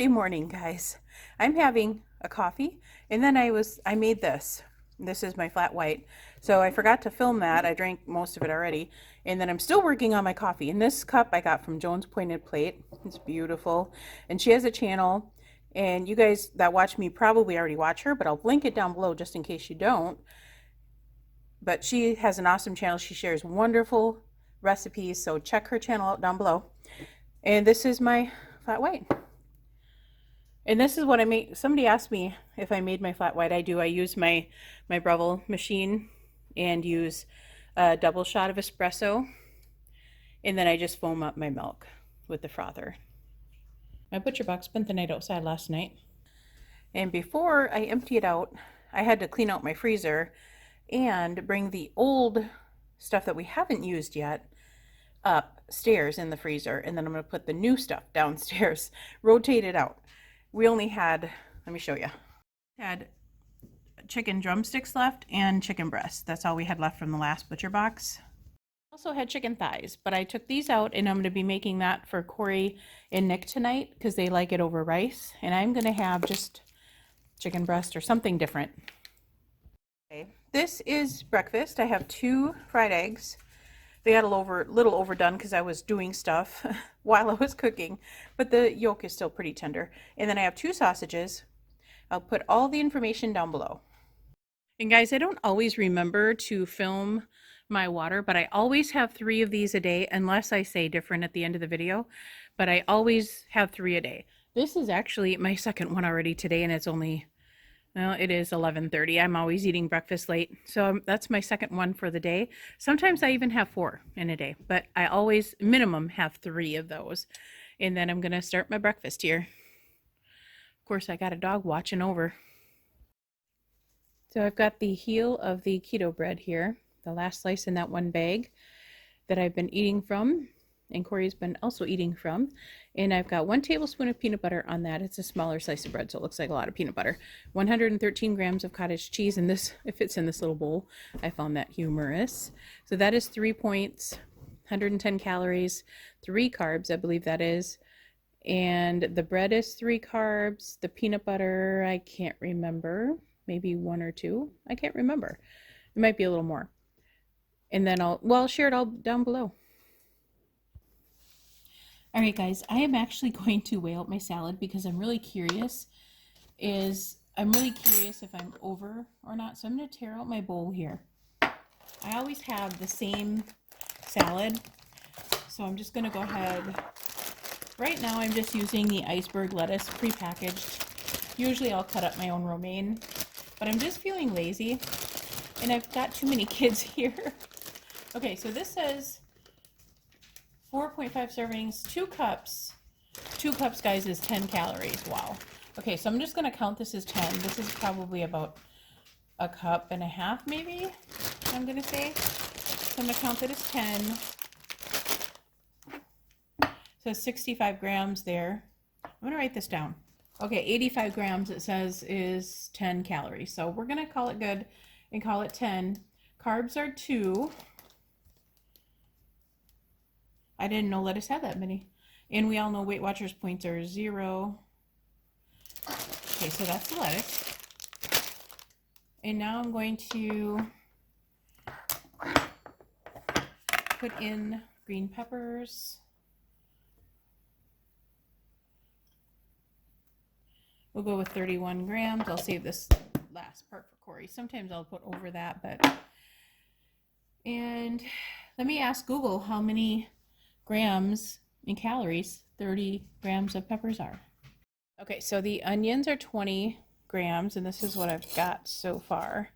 Thursday morning, guys. I'm having a coffee, and then I made this. This is my flat white. So I forgot to film that. I drank most of it already. And then I'm still working on my coffee. And this cup I got from Joan's Pointed Plate. It's beautiful. And she has a channel. And you guys that watch me probably already watch her, but I'll link it down below just in case you don't. But she has an awesome channel. She shares wonderful recipes. So check her channel out down below. And this is my flat white. And this is what I make. Somebody asked me if I made my flat white. I do. I use my Breville machine and use a double shot of espresso. And then I just foam up my milk with the frother. My butcher box spent the night outside last night. And before I empty it out, I had to clean out my freezer and bring the old stuff that we haven't used yet upstairs in the freezer. And then I'm going to put the new stuff downstairs, rotate it out. We only had, let me show you, had chicken drumsticks left and chicken breasts. That's all we had left from the last butcher box. Also had chicken thighs, but I took these out and I'm going to be making that for Corey and Nick tonight because they like it over rice. And I'm going to have just chicken breast or something different. Okay, this is breakfast. I have 2 fried eggs. They got a little overdone because I was doing stuff while I was cooking, but the yolk is still pretty tender. And then I have 2 sausages. I'll put all the information down below. And guys, I don't always remember to film my water, but I always have 3 of these a day unless I say different at the end of the video, but I always have 3 a day. This is actually my second one already today, and it's only, well, it is 11:30. I'm always eating breakfast late. So that's my second one for the day. Sometimes I even have 4 in a day, but I always minimum have 3 of those. And then I'm going to start my breakfast here. Of course, I got a dog watching over. So I've got the heel of the keto bread here, the last slice in that one bag that I've been eating from. And Corey's been also eating from. And I've got 1 tablespoon of peanut butter on that. It's a smaller slice of bread, so it looks like a lot of peanut butter. 113 grams of cottage cheese, and this, it fits in this little bowl. I found that humorous. So that is 3 points, 110 calories, 3 carbs, I believe that is. And the bread is 3 carbs. The peanut butter, I can't remember. Maybe 1 or 2. I can't remember. It might be a little more. And then I'll share it all down below. All right, guys, I am actually going to weigh out my salad because I'm really curious if I'm over or not. So I'm going to tear out my bowl here. I always have the same salad, so I'm just going to go ahead. Right now, I'm just using the iceberg lettuce prepackaged. Usually I'll cut up my own romaine, but I'm just feeling lazy, and I've got too many kids here. Okay, so this says 4.5 servings, 2 cups. 2 cups, guys, is 10 calories. Wow. Okay, so I'm just going to count this as 10. This is probably about 1.5 cups, maybe, I'm going to say. So I'm going to count it as 10. So 65 grams there. I'm going to write this down. Okay, 85 grams, it says, is 10 calories. So we're going to call it good and call it 10. Carbs are 2. I didn't know lettuce had that many. And we all know Weight Watchers points are 0. Okay, so that's the lettuce. And now I'm going to put in green peppers. We'll go with 31 grams. I'll save this last part for Corey. Sometimes I'll put over that, but... And let me ask Google how many grams in calories 30 grams of peppers are. Okay, so the onions are 20 grams, and this is what I've got so far.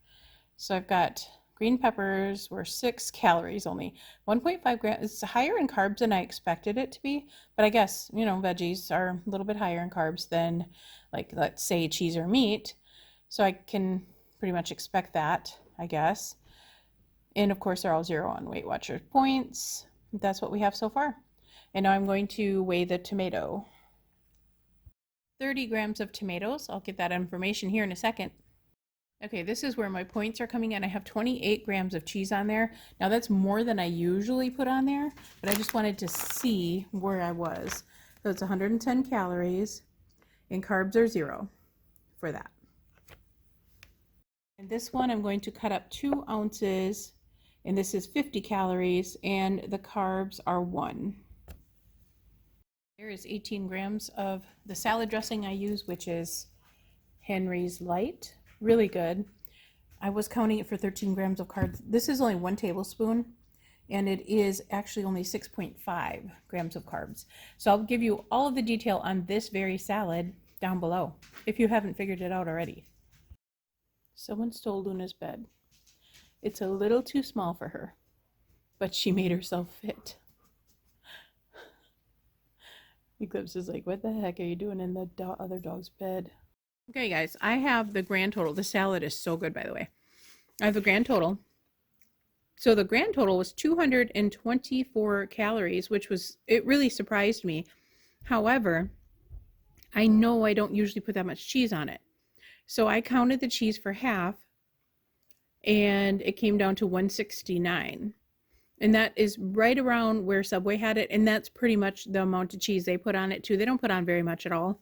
So I've got green peppers were 6 calories only. 1.5 grams. It's higher in carbs than I expected it to be, but I guess, you know, veggies are a little bit higher in carbs than, like, let's say cheese or meat. So I can pretty much expect that, I guess. And of course, they're all 0 on Weight Watchers points. That's what we have so far. And now I'm going to weigh the tomato. 30 grams of tomatoes. I'll get that information here in a second. Okay, this is where my points are coming in. I have 28 grams of cheese on there. Now that's more than I usually put on there, but I just wanted to see where I was. So it's 110 calories. and carbs are 0 for that. And this one I'm going to cut up 2 ounces, and this is 50 calories, and the carbs are 1. Here is 18 grams of the salad dressing I use, which is Henry's Light. Really good. I was counting it for 13 grams of carbs. This is only 1 tablespoon, and it is actually only 6.5 grams of carbs. So I'll give you all of the detail on this very salad down below, if you haven't figured it out already. Someone stole Luna's bed. It's a little too small for her, but she made herself fit. Eclipse is like, what the heck are you doing in the other dog's bed? Okay, guys, I have the grand total. The salad is so good, by the way. I have the grand total. So the grand total was 224 calories, which was, it really surprised me. However, I know I don't usually put that much cheese on it. So I counted the cheese for half, and it came down to 169. And that is right around where Subway had it, and that's pretty much the amount of cheese they put on it too. They don't put on very much at all.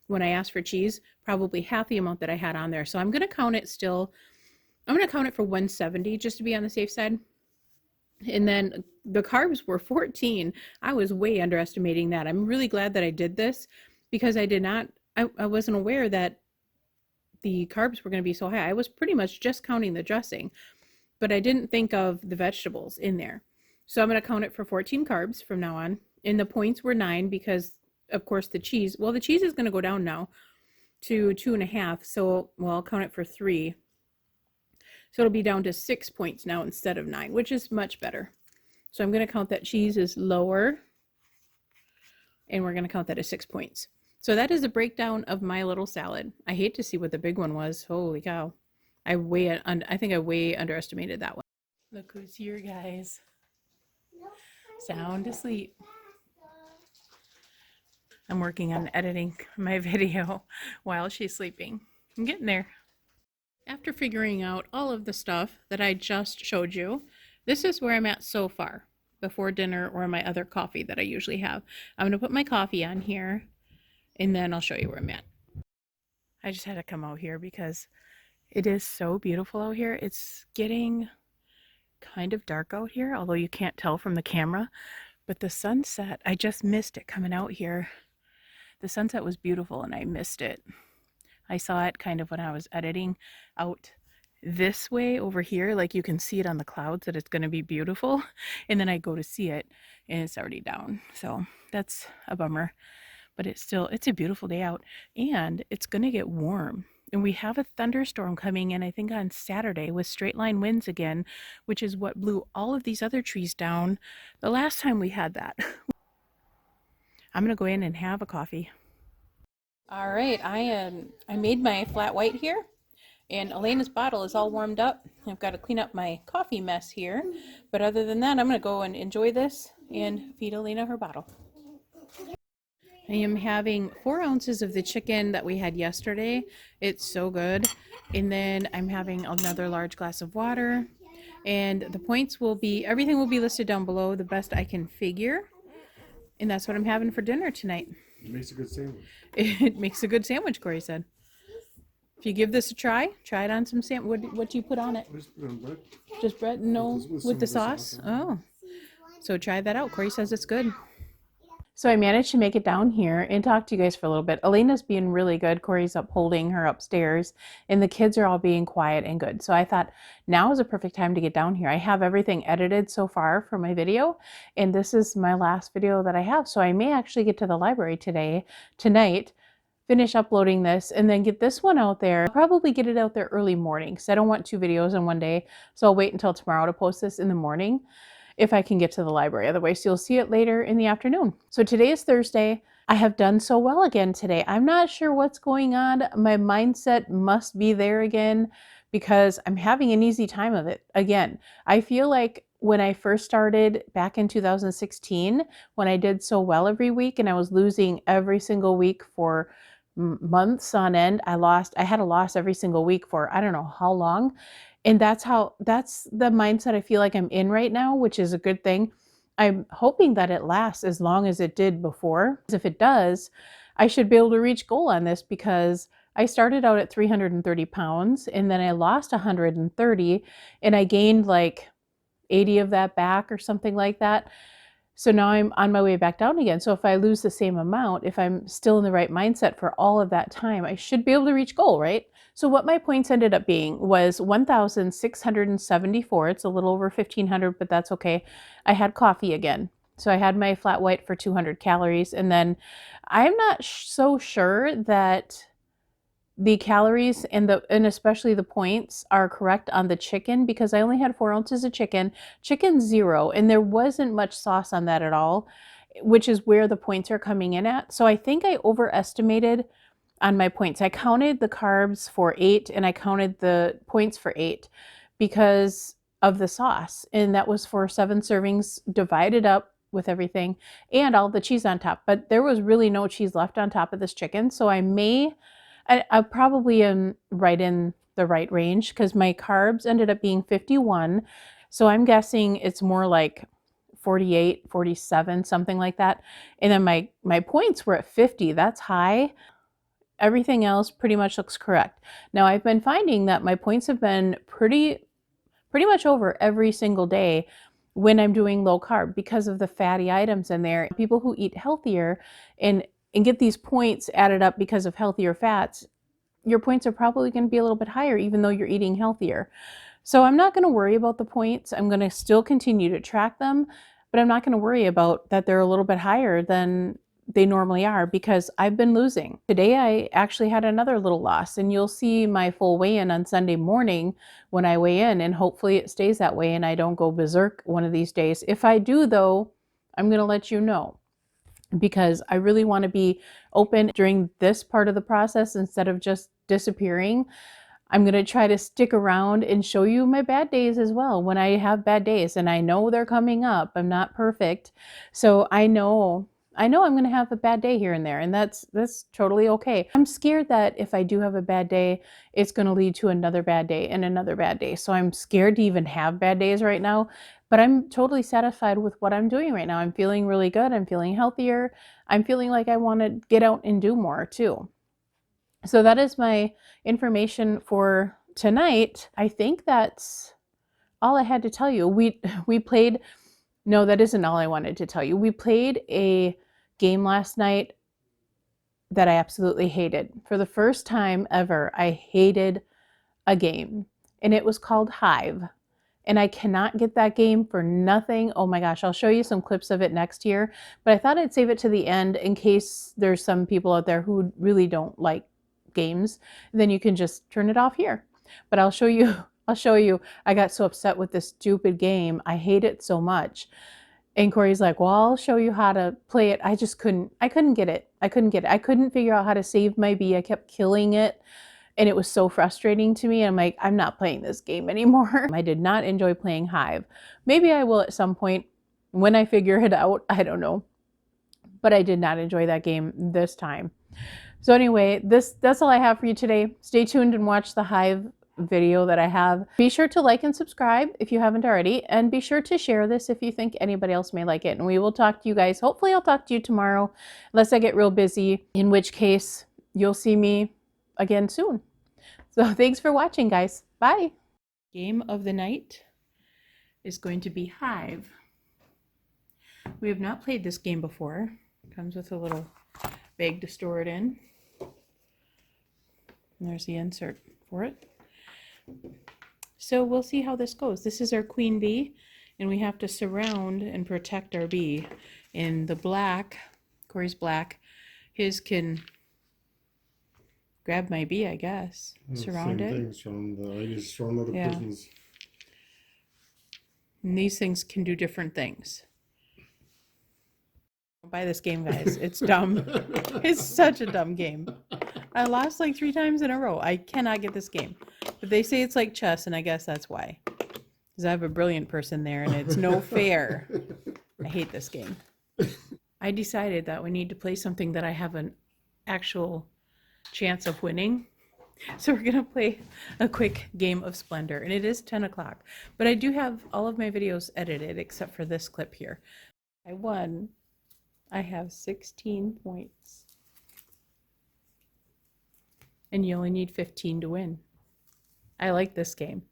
When I asked for cheese, probably half the amount that I had on there. So I'm going to count it still. I'm going to count it for 170 just to be on the safe side. And then the carbs were 14. I was way underestimating that. I'm really glad that I did this because I wasn't aware that the carbs were going to be so high. I was pretty much just counting the dressing, but I didn't think of the vegetables in there. So I'm going to count it for 14 carbs from now on. And the points were 9 because, of course, the cheese is going to go down now to 2.5. So, I'll count it for 3. So it'll be down to 6 points now instead of 9, which is much better. So I'm going to count that cheese is lower, and we're going to count that as 6 points. So that is a breakdown of my little salad. I hate to see what the big one was. Holy cow. I think I way underestimated that one. Look who's here, guys. Sound asleep. I'm working on editing my video while she's sleeping. I'm getting there. After figuring out all of the stuff that I just showed you, this is where I'm at so far, before dinner or my other coffee that I usually have. I'm going to put my coffee on here, and then I'll show you where I'm at. I just had to come out here because it is so beautiful out here. It's getting kind of dark out here, although you can't tell from the camera, but the sunset, I just missed it coming out here. The sunset was beautiful and I missed it. I saw it kind of when I was editing out this way over here, like you can see it on the clouds that it's going to be beautiful, and then I go to see it and it's already down. So that's a bummer, but it's a beautiful day out, and it's going to get warm. And we have a thunderstorm coming in, I think on Saturday, with straight line winds again, which is what blew all of these other trees down the last time we had that. I'm going to go in and have a coffee. All right, I made my flat white here, and Elena's bottle is all warmed up. I've got to clean up my coffee mess here, but other than that, I'm going to go and enjoy this and feed Elena her bottle. I am having 4 ounces of the chicken that we had yesterday. It's so good. And then I'm having another large glass of water, and the points will be, everything will be listed down below, the best I can figure. And that's what I'm having for dinner tonight. It makes a good sandwich. It makes a good sandwich, Corey said. If you give this a try it on some sandwich. What do you put on it? Just put on bread. Just bread? No, with the sauce? Oh. So try that out. Corey says it's good. So I managed to make it down here and talk to you guys for a little bit. Elena's being really good. Corey's up holding her upstairs, and the kids are all being quiet and good. So I thought now is a perfect time to get down here. I have everything edited so far for my video, and this is my last video that I have. So I may actually get to the library tonight, finish uploading this, and then get this one out there. I'll probably get it out there early morning because I don't want 2 videos in one day. So I'll wait until tomorrow to post this in the morning, if I can get to the library. Otherwise, you'll see it later in the afternoon. So today is Thursday. I have done so well again today. I'm not sure what's going on. My mindset must be there again because I'm having an easy time of it again. I feel like when I first started back in 2016, when I did so well every week and I was losing every single week for months on end, I had a loss every single week for I don't know how long. And that's the mindset I feel like I'm in right now, which is a good thing. I'm hoping that it lasts as long as it did before. If it does, I should be able to reach goal on this because I started out at 330 pounds and then I lost 130 and I gained like 80 of that back or something like that. So now I'm on my way back down again. So if I lose the same amount, if I'm still in the right mindset for all of that time, I should be able to reach goal, right? So what my points ended up being was 1,674. It's a little over 1,500, but that's okay. I had coffee again. So I had my flat white for 200 calories. And then I'm not so sure that the calories and especially the points are correct on the chicken because I only had 4 ounces of chicken 0, and there wasn't much sauce on that at all, which is where the points are coming in at. So I think I overestimated on my points. I counted the carbs for 8 and I counted the points for 8 because of the sauce, and that was for 7 servings divided up with everything and all the cheese on top, but there was really no cheese left on top of this chicken. So I probably am right in the right range because my carbs ended up being 51. So I'm guessing it's more like 48, 47, something like that. And then my points were at 50. That's high. Everything else pretty much looks correct. Now I've been finding that my points have been pretty much over every single day when I'm doing low carb because of the fatty items in there. People who eat healthier and get these points added up because of healthier fats, your points are probably going to be a little bit higher even though you're eating healthier. So I'm not going to worry about the points. I'm going to still continue to track them, but I'm not going to worry about that they're a little bit higher than they normally are because I've been losing. Today I actually had another little loss, and you'll see my full weigh-in on Sunday morning when I weigh in, and hopefully it stays that way and I don't go berserk one of these days. If I do though, I'm going to let you know because I really want to be open during this part of the process instead of just disappearing. I'm going to try to stick around and show you my bad days as well when I have bad days, and I know they're coming up. I'm not perfect. So I know I'm going to have a bad day here and there, and that's totally okay. I'm scared that if I do have a bad day, it's going to lead to another bad day and another bad day. So I'm scared to even have bad days right now, but I'm totally satisfied with what I'm doing right now. I'm feeling really good. I'm feeling healthier. I'm feeling like I want to get out and do more too. So that is my information for tonight. I think that's all I had to tell you. We played, no, that isn't all I wanted to tell you. We played a game last night that I absolutely hated. For the first time ever, I hated a game, and it was called Hive. And I cannot get that game for nothing. Oh my gosh, I'll show you some clips of it next year, but I thought I'd save it to the end in case there's some people out there who really don't like games. Then you can just turn it off here. But I'll show you, I got so upset with this stupid game. I hate it so much. And Corey's like, well, I'll show you how to play it. I couldn't get it. I couldn't figure out how to save my bee. I kept killing it. And it was so frustrating to me. I'm like, I'm not playing this game anymore. I did not enjoy playing Hive. Maybe I will at some point when I figure it out. I don't know. But I did not enjoy that game this time. So anyway, that's all I have for you today. Stay tuned and watch the Hive video that I have. Be sure to like and subscribe if you haven't already, and be sure to share this if you think anybody else may like it. And we will talk to you guys. Hopefully I'll talk to you tomorrow, unless I get real busy, in which case you'll see me again soon. So thanks for watching, guys. Bye. Game of the night is going to be Hive. We have not played this game before. It comes with a little bag to store it in. And there's the insert for it. So we'll see how this goes. This is our queen bee, and we have to surround and protect our bee. In the black, Corey's black, his can grab my bee, I guess. Surround it. Same thing, surround the, I just surround other persons. And these things can do different things. Don't buy this game, guys. It's dumb. It's such a dumb game. I lost like 3 times in a row. I cannot get this game. But they say it's like chess, and I guess that's why. Because I have a brilliant person there, and it's no fair. I hate this game. I decided that we need to play something that I have an actual chance of winning. So we're going to play a quick game of Splendor, and it is 10 o'clock. But I do have all of my videos edited except for this clip here. I won. I have 16 points. and you only need 15 to win. I like this game.